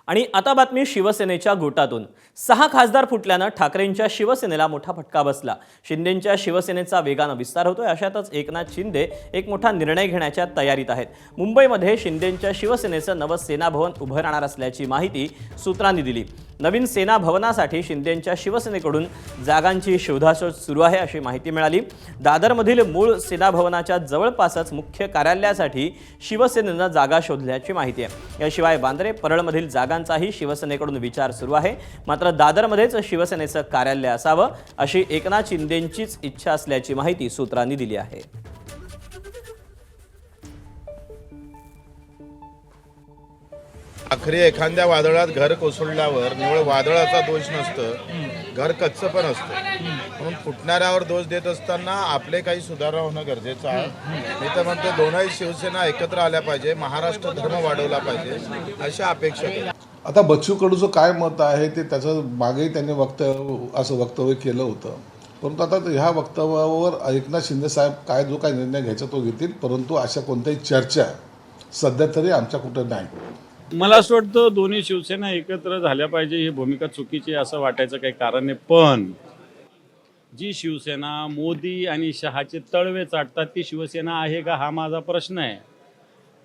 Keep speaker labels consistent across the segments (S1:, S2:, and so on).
S1: आणि आता बातमी शिवसेनेच्या गोटातून 6 खासदार फुटल्यानं ठाकरेंच्या शिवसेनेला मोठा फटका बसला। शिंदेंच्या शिवसेनेचा वेगानं विस्तार होतोय, अशातच एकनाथ शिंदे एक मोठा निर्णय घेण्याच्या तयारीत आहेत। मुंबईमध्ये शिंदेंच्या शिवसेनेचं नवं सेना भवन उभं राहणार असल्याची माहिती सूत्रांनी दिली। नवीन सेना भवनासाठी शिंदेंच्या शिवसेनेकडून जागांची शोधाशोध सुरू आहे अशी माहिती मिळाली। दादरमधील मूळ सेना भवनाच्या जवळपासच मुख्य कार्यालयासाठी शिवसेनेनं जागा शोधल्याची माहिती आहे। याशिवाय बांद्रे परळमधील जागांचाही शिवसेनेकडून विचार सुरू आहे। मात्र दादरमध्येच शिवसेनेचं कार्यालय असावं अशी एकनाथ शिंदेंचीच इच्छा असल्याची माहिती सूत्रांनी दिली आहे।
S2: आखरी एखाद्या वादळात घर कोसळल्यावर निवळ वादळाचा दोष नसतं, घर कच्चं पण असतं। म्हणून फुटणाऱ्यावर दोष देत असताना आपले काही सुधारणा होणं गरजेचं आहे। मी तर म्हणतो दोनही शिवसेना एकत्र आल्या पाहिजे, महाराष्ट्र धर्म वाढवला पाहिजे अशा अपेक्षा आहे।
S3: आता बच्चू कडूचं काय मत आहे ते त्याचं मागेही त्यांनी वक्तव्य केलं होतं, परंतु आता ह्या वक्तव्यावर एकनाथ शिंदे साहेब काय जो काय निर्णय घ्यायचा तो घेतील, परंतु अशा कोणत्याही चर्चा सध्या तरी आमच्या कुठं नाही।
S4: मला असं वाटतं दोन्ही शिवसेना एकत्र झाल्या पाहिजे ही भूमिका चुकीची असं वाटायचं काही कारण नाही। पण जी शिवसेना मोदी आणि शहाचे तळवे चाटतात ती शिवसेना आहे का हा माझा प्रश्न आहे।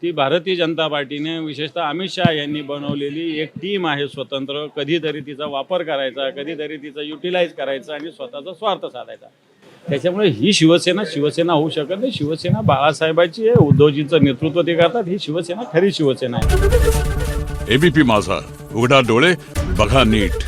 S4: ती भारतीय जनता पार्टीने विशेषतः अमित शहा यांनी बनवलेली एक टीम आहे स्वतंत्र। कधीतरी तिचा वापर करायचा, कधीतरी तिचा युटिलाइज करायचा आणि स्वतःचा स्वार्थ साधायचा। त्याच्यामुळे ही शिवसेना होऊ शकत नाही। शिवसेना बाळासाहेबांची आहे, उद्धवजींचं नेतृत्व ते करतात, ही शिवसेना खरी शिवसेना आहे।
S5: एबीपी माझा, उघडा डोळे बघा नीट।